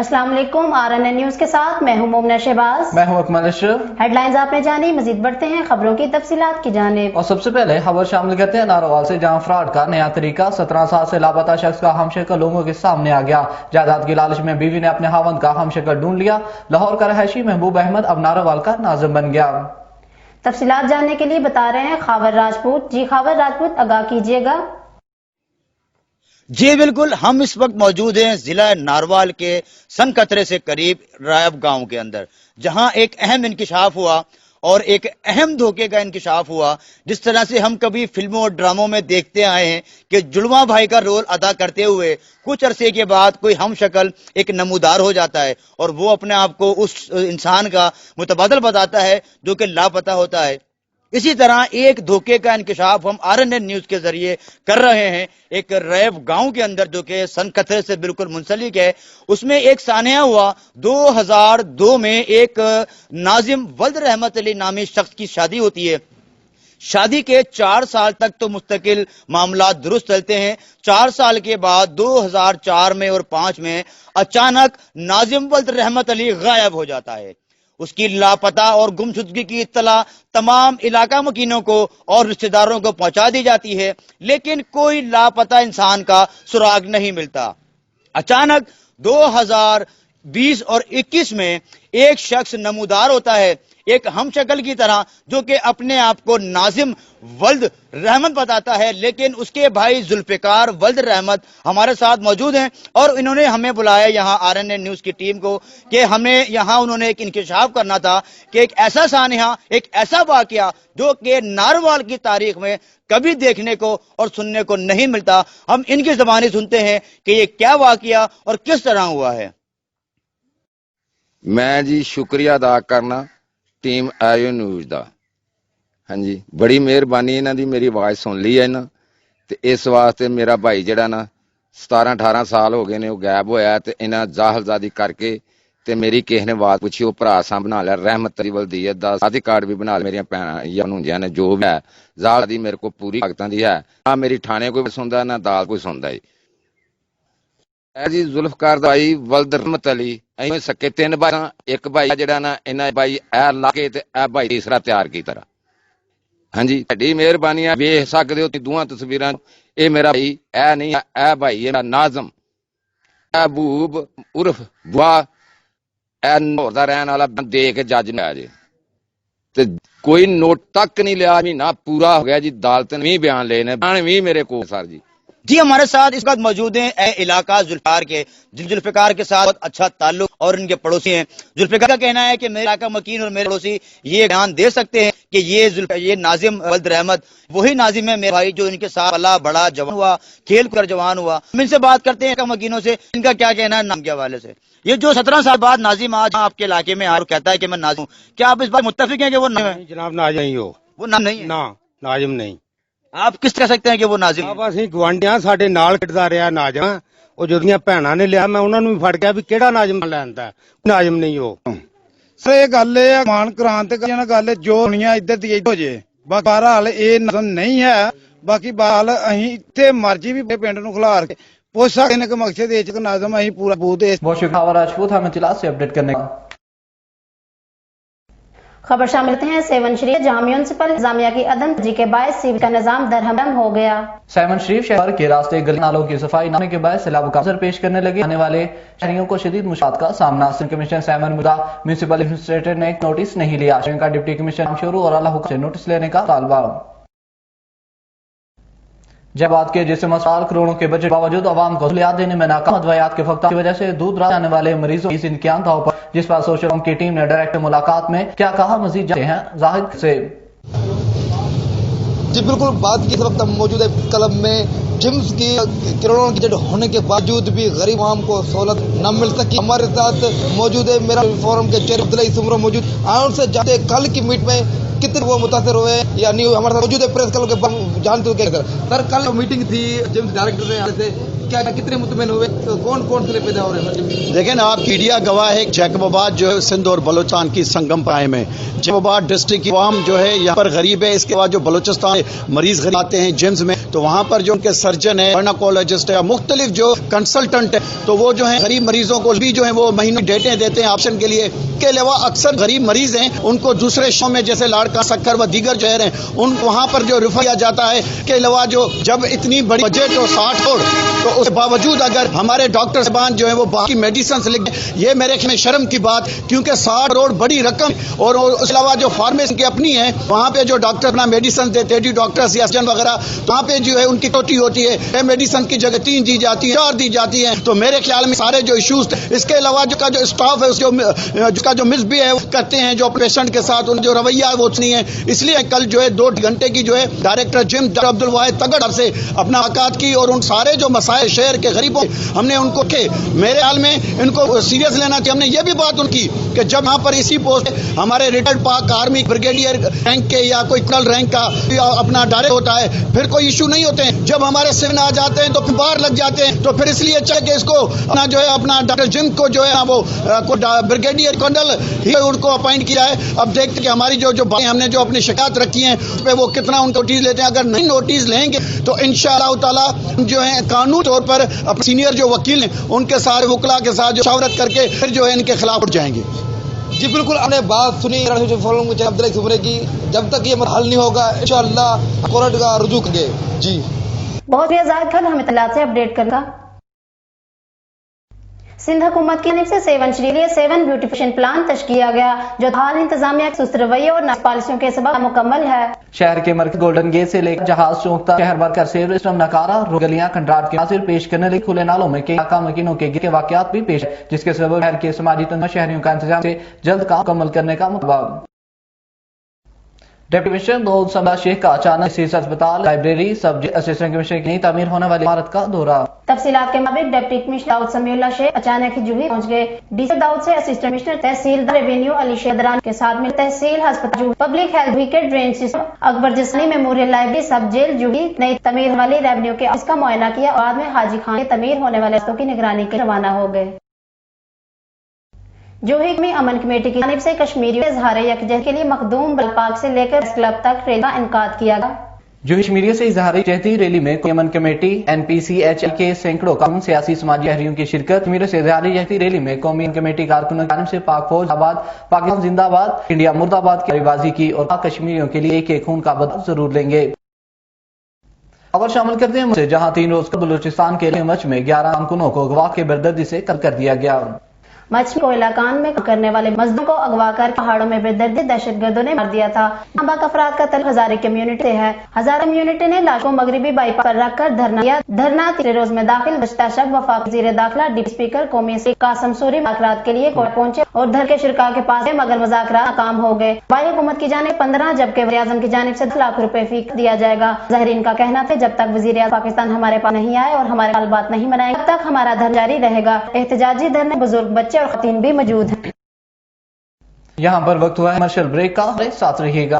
अस्सलाम वालेकुम। RNN news के साथ मैं हूं मोमना शहबाज। मैं हूं अकमल अशरफ। हेडलाइंस आपने जानी, मजीद बढ़ते हैं खबरों की तफसीलात की जानिब। और सबसे पहले खबर शामिल करते हैं नारोवाल से, जहां फ्रॉड का नया तरीका। 17 साल से लापता शख्स का हमशक्ल लोगों के सामने आ गया। जायदाद की लालच में बीवी ने अपने खावंद का हमशक्ल ढूंढ लिया। लाहौर का रहायशी महबूब अहमद अब नारोवाल का नाज़िम बन गया। तफसीलात जानने के लिए बता रहे हैं खावर राजपूत। जी खावर राजपूत, आगाह कीजिएगा। जी बिल्कुल, हम इस वक्त मौजूद हैं जिला नारवाल के सनकतरे से करीब रायब गांव के अंदर, जहां एक अहम इंकिशाफ हुआ और एक अहम धोखे का इंकिशाफ हुआ। जिस तरह से हम कभी फिल्मों और ड्रामों में देखते आए हैं कि जुड़वा भाई का रोल अदा करते हुए कुछ अरसे के बाद कोई हम शक्ल एक नमूदार हो जाता है और वो अपने आप को उस इंसान का मुतबादल बताता है जो कि लापता होता है। इसी तरह एक धोखे का इंकिशाफ हम RNN न्यूज के जरिए कर रहे हैं। एक रैब गांव के अंदर जो कि सनकतरे से बिल्कुल मुंसलिक है, उसमें एक सानिया हुआ। 2002 में एक नाजिम वल्द रहमत अली नामी शख्स की शादी होती है। शादी के 4 साल तक तो मुस्तकिल मामला दुरुस्त चलते हैं। 4 साल के बाद 2004 में और 5 में अचानक नाजिम वल्द रहमत अली गायब हो जाता है। उसकी लापता और गुमशुदगी की इत्तला तमाम इलाका मकीनों को और रिश्तेदारों को पहुंचा दी जाती है, लेकिन कोई लापता इंसान का सुराग नहीं मिलता। अचानक 2020 और 21 में एक शख्स नमूदार होता है, एक हमशक्ल की तरह, जो कि अपने आप को नाजिम वल्द रहमत बताता है, लेकिन उसके भाई जुल्फिकार वल्द रहमत हमारे साथ मौजूद हैं और इन्होंने हमें बुलाया यहाँ RNN न्यूज की टीम को कि हमें यहाँ उन्होंने एक इंकिशाफ करना था कि एक ऐसा सानिया, एक ऐसा वाकया जो कि नारवाल की तारीख में कभी देखने को और सुनने को नहीं मिलता। हम इनकी ज़बानी सुनते हैं कि ये क्या वाकया और किस तरह हुआ है। मैं जी शुक्रिया अदा करना टीम RNN न्यूज ਦਾ। ਹਾਂਜੀ, ਬੜੀ ਮਿਹਰਬਾਨੀ ਇਹਨਾਂ ਦੀ, ਮੇਰੀ ਆਵਾਜ਼ ਸੁਣ ਲਈ ਹੈ ਇਹਨਾਂ ਤੇ ਇਸ ਵਾਸਤੇ ਮੇਰਾ ਭਾਈ ਜਿਹੜਾ ਨਾ 17-18 ਸਾਲ ਹੋ ਗਏ ਨੇ ਉਹ ਗਾਇਬ ਹੋਇਆ ਤੇ ਇਹਨਾਂ ਜ਼ਾਹਲਜ਼ਾਦੀ ਕਰਕੇ ਤੇ ਮੇਰੀ ਕਿਸੇ ਨੇ ਆਵਾਜ਼ ਪੁੱਛੀ, ਉਹ ਭਰਾ ਸਾਂ ਬਣਾ ਲਿਆ ਰਹਿਮਤ ਅਲੀ ਵਲਦੀਅਤ ਦਾ ਸਾਥੀ ਕਾਰਡ ਵੀ ਬਣਾ ਲਿਆ। ਮੇਰੀਆਂ ਭੈਣਾਂ ਜਾਂ ਨੂੰਜਿਆਂ ਨੇ ਜੋ ਵੀ ਹੈ ਜ਼ਾਹਲਜ਼ਾਦੀ ਮੇਰੇ ਕੋਲ ਪੂਰੀ ਭਗਤਾਂ ਦੀ ਹੈ। ਆ ਮੇਰੀ ਥਾਣੇ ਕੋਈ ਸੁਣਦਾ ਨਾ ਦਾਲ ਕੋਈ ਸੁਣਦਾ ਜੀ। ਇਹ ਜੀ ਜ਼ੁਲਫਕਾਰ ਦਾ ਭਾਈ ਵਲਦ ਰਹਿਮਤ ਅਲੀ, ਅਸੀਂ ਸਕੇ 3 ਭਾਈ, ਇੱਕ ਭਾਈ ਜਿਹੜਾ ਨਾ ਇਹਨਾਂ ਭਾਈ ਇਹ ਲਾ ਕੇ ਤੇ ਇਹ ਭਾਈ ਤੀਸਰਾ ਤਿਆਰ ਕੀਤਾ। ਹਾਂਜੀ, ਤੁਹਾਡੀ ਮਿਹਰਬਾਨੀ ਹੈ, ਵੇਖ ਸਕਦੇ ਹੋ ਤੁਸੀਂ ਦੋਹਾਂ ਤਸਵੀਰਾਂ। ਇਹ ਮੇਰਾ ਭਾਈ ਇਹ ਨਹੀਂ, ਇਹ ਭਾਈ ਹੈ ਨਾਜ਼ਮ महबूब उर्फ बुआ लाहौर ਦਾ ਰਹਿਣ ਵਾਲਾ ਦੇ ਕੇ ਜੱਜ ਨੇ ਆ ਜੇ ਤੇ ਕੋਈ ਨੋਟ ਤੱਕ नहीं लिया। महीना पूरा हो गया जी, अदालत ने भी बयान लेने भी मेरे को सर जी। जी हमारे साथ इस वक्त मौजूद हैं इलाका जुल्फिकार के, जिन जुल्फिकार के साथ बहुत अच्छा ताल्लुक और इनके पड़ोसी हैं। जुल्फिकार का कहना है कि मेरे इलाका मकीन और मेरे पड़ोसी ये बयान दे सकते हैं कि ये नाजिम वल्द रहमत वही नाजिम है मेरे भाई जो इनके साथ पला बड़ा जवान हुआ, खेल कर जवान हुआ। हम इनसे बात करते हैं मकीनों से, इनका क्या कहना है नाम के हवाले से। ये जो 17 साल बाद नाजिम आज आपके इलाके में और कहता है कि मैं नाजिम हूँ, क्या आप इस बात मुत्तफिक हैं कि वो जनाब नाजिम नहीं हो? वो नाम नहीं है ना, नाजिम नहीं। आप किस कह सकते हैं कि वो नाजिम है? ਅਸੀਂ ਗਵਾਂਢੀਆਂ ਸਾਡੇ ਨਾਲ ਖਿੱਟਦਾ ਰਿਹਾ ਨਾਜ਼ਮ, ਉਹ ਜਿਹੜੀਆਂ ਭੈਣਾਂ ਨੇ ਲਿਆ ਮੈਂ ਉਹਨਾਂ ਨੂੰ ਵੀ ਫੜ ਗਿਆ ਵੀ ਕਿਹੜਾ ਨਾਜ਼ਮ ਲੈਂਦਾ, ਨਾਜ਼ਮ ਨਹੀਂ ਉਹ। ਸਰ ਇਹ ਗੱਲ ਇਹ ਮਾਨ ਕਰਾਨ ਤੇ ਕਹਿਣਾ ਗੱਲ ਜੋ ਦੁਨੀਆ ਇੱਧਰ ਦੀ ਹੋ ਜੇ, ਬਹਰਹਾਲ ਇਹ ਨਾਜ਼ਮ ਨਹੀਂ ਹੈ। ਬਾਕੀ ਬਾਲ ਅਸੀਂ ਇੱਥੇ ਮਰਜੀ ਵੀ ਪਿੰਡ ਨੂੰ ਖਿਲਾਰ ਕੇ ਪੁੱਛ ਸਕਦੇ ਨੇ ਕਿ ਮਕਸਦ ਇਹ ਚ ਕਿ ਨਾਜ਼ਮ ਅਸੀਂ ਪੂਰਾ ਬੂਤ बहुत शुक्रिया राजपूत हमें इत्तला से अपडेट करने का। खबर शामिल करते हैं सेवन शरीफ, जहां म्यूनिसिपल इंतजामिया की अदम तर्जीह के बायस सिविल का निजाम दरहम हो गया। सेवन शरीफ शहर के रास्ते गली नालों की सफाई न होने के बाद सैलाब का असर पेश करने लगे। आने वाले शहरियों को शदीद मुश्किलात का सामना। कमिश्नर सैमन मुदा म्यूनिसिपल एडमिनिस्ट्रेटर ने नोटिस नहीं लिया। शहर का डिप्टी कमिश्नर शुरू और अला हुक्म से नोटिस लेने का तालबा। जवाब के जैसे मसाल करोड़ों के बजट बावजूद आवाम को सहूलियात देने में नाकाम। अद्वियात के फकता की वजह से दूर दराज आने वाले मरीजों की इम्तिहान था पर, जिस पर सोशल होम की टीम ने डायरेक्ट मुलाकात में क्या कहा, मजीद जानते हैं जाहिद से। जी बिल्कुल, बात की इस वक्त हम मौजूद है क्लब में। जिम्स की करोड़ों की बजट होने के बावजूद भी गरीब आवाम को सहूलत न मिल सकी। हमारे साथ मौजूद है मेरा फोरम के चेयर अब्दुल्ला सुमरो मौजूद। उनसे जानते कल की मीट में कितने वो मुतासर हुए या नहीं हुए। हमारे साथ मौजूद है प्रेस क्लब के जानते हो क्या सर, कल मीटिंग थी जिम्स डायरेक्टर से क्या कितने मुतमिन हुए, तो कौन कौन से पैदा हो रहे हैं? देखें ना, आप मीडिया गवाह है। जैकबाबाद जो है सिंध और बलूचिस्तान की संगम पाए में, जैकबाबाद डिस्ट्रिक्ट की आवाम जो है यहाँ पर गरीब है। इसके बाद जो बलूचिस्तान मरीज गरीब आते हैं जिम्स में, तो वहाँ पर जो उनके सर्जन है, गायनेकोलॉजिस्ट है, मुख्तलिफ जो कंसल्टेंट है, तो वो जो है गरीब मरीजों को भी जो है वो महीनों डेटें देते हैं ऑप्शन के लिए। के अलावा अक्सर गरीब मरीज हैं, उनको दूसरे शहरों में जैसे लाड़का सक्कर व दीगर शहर हैं, उन वहाँ पर जो रिफर किया जाता है। के अलावा जो जब इतनी बड़ी बजट हो 60 करोड़, तो उसके बावजूद अगर हमारे डॉक्टर साहबान जो है वो बाकी मेडिसिन लिख दें, ये मेरे ख्याल में शर्म की बात, क्योंकि 60 करोड़ बड़ी रकम। और उसके अलावा जो फार्मेसी की अपनी है, वहाँ पे जो डॉक्टर अपना मेडिसिन देते हैं, डॉक्टर्स या सर्जन वगैरह, तो वहाँ पे जो है उनकी टोटी होती है, मेडिसिन की जगह 3 दी जाती है, 4 दी जाती है। तो मेरे ख्याल में सारे जो इश्यूज, इसके अलावा जो स्टाफ है उसका जो मिसबिहेव करते हैं जो पेशेंट के साथ, उन जो रवैया है वो नहीं है। इसलिए कल जो है 2 घंटे की जो है डायरेक्टर जिम अब्दुल वाहिद तगड़ से अपना मुलाकात की, और उन सारे जो मसाइल शहर के गरीबों हमने उनको के, मेरे हाल में इनको सीरियस लेना चाहिए। हमने ये भी बात उनकी कि जब यहाँ पर इसी पोस्ट हमारे रिटायर्ड पाक आर्मी ब्रिगेडियर रैंक के या कोई कर्नल रैंक का अपना डायरेक्ट होता है, फिर कोई इशू नहीं होते हैं। जब हमारे सिविल आ जाते हैं तो फिर बाहर लग जाते हैं। तो फिर इसलिए चाहिए कि इसको अपना जो है अपना डॉक्टर जिम को जो है वो ब्रिगेडियर कर्नल ही उनको अपॉइंट किया है। अब देखते कि हमारी जो बातें हमने जो अपनी शिकायत रखी हैं उस पर वो कितना उनको नोटिस लेते हैं। अगर नहीं नोटिस लेंगे तो इंशाअल्लाह ताला जो है कानूनी तौर पर अपने सीनियर जो वकील हैं उनके सारे वकला के साथ जो मशवरत करके फिर जो है इनके खिलाफ उठ जाएंगे। जी बिल्कुल, आपने बात सुनी अब्दुल्ला सुमरे की। जब तक ये हल नहीं होगा इंशाअल्लाह कोर्ट का रुजू करेंगे। जी बहुत आजाद खबर हमें तलाश से अपडेट करना। सिंध हुकूमत की जानिब से सेवन श्री लिए 7 ब्यूटिफिकेशन प्लान तश्कील किया गया, जो हाल इंतजामिया के सुस्त रवैये और नाजायज पॉलिसियों के सबब मुकम्मल है। शहर के मर्कज गोल्डन गेट से लेकर जहाज चौक तक शहर भर कर सेवर सिस्टम नकारा गलियां कंट्राट के हासिल पेश करने लगे खुले नालों में कई मकीनों के गिर के वाकयात भी पेश है, जिसके सबब शहर के समाजी तंज शहरियों का इंतजाम से जल्द काम मुकम्मल करने का मुतालबा। डिप्टी कमिश्नर दाऊद समदा शेख का अचानक सीस अस्पताल, लाइब्रेरी, सब असिस्टेंट कमिश्नर की नई तामीर होने वाली इमारत का दौरा। तफसीलात के मुताबिक डिप्टी कमिश्नर दाऊद समीउल्लाह शेख अचानक ही जूही पहुंच गए। डीसी दाऊद से असिस्टेंट कमिश्नर तहसील रेवेन्यू अली शेदरान के साथ मिल तहसील अस्पताल, पब्लिक हेल्थ, विकेट ड्रेन सिस्टम, अकबर जिस्नी memorial library, sub jail Johi नई तमीर वाली रेवेन्यू के ऑफिस का मुआयना किया और बाद में हाजी खान के तमीर होने वाले रस्तों की निगरानी के रवाना हो गए। जूही में अमन कमेटी की जानिब से कश्मीरी इजहार यकजहती के लिए मखदूम पार्क से लेकर क्लब तक रैली का इनकाद किया गया। जूही कश्मीरियों से इजहार यकजहती रैली में अमन कमेटी, NPCH के सैकड़ों कारकुन, सियासी समाजी शहरियों की शिरकत। कश्मीरियों से इजहार यकजहती रैली में कौमी कमेटी कारकुनों की जानिब से पाक फौज जिंदाबाद, पाकिस्तान जिंदाबाद, इंडिया मुर्दाबाद की नारेबाजी की और कश्मीरियों के लिए एक खून का बदला जरूर लेंगे। खबर शामिल करते हैं जहां 3 रोज का बलूचिस्तान के मच में 11 कारकुनों को अगवा के बेदर्दी से कत्ल कर दिया गया। मच कोयला कान में करने वाले मजदूरों को अगवा कर पहाड़ों में बेदर्दी दहशतगर्दों ने मार दिया था। नाबाक अफराद का तलब हजारे कम्युनिटी से है। हजारे कम्युनिटी ने लाश को मगरबी बाईपास पर रखकर धरना दिया। धरना 3 रोज में दाखिल गुज़श्ता शब वफाक वज़ीर दाखिला, डिप्टी स्पीकर कौमी कासिम सूरी मुज़ाकरात के लिए कोर्ट पहुंचे और धर के शिरका के पास मगर मुज़ाकरात नाकाम हो गए। वाई हुकूमत की जानिब 15 जबकि वज़ीर आज़म की जानिब से 10 लाख रुपए फी दिया जाएगा। ज़ाहिरीन का कहना था जब तक वज़ीर आज़म पाकिस्तान हमारे पास नहीं आए और हमारे साथ बात नहीं बनाए तब तक हमारा धरना जारी रहेगा। एहतजाजी धरने बुजुर्ग, बच्चे और खवातीन भी मौजूद हैं। यहाँ पर वक्त हुआ है कमर्शियल ब्रेक का, साथ रहिएगा।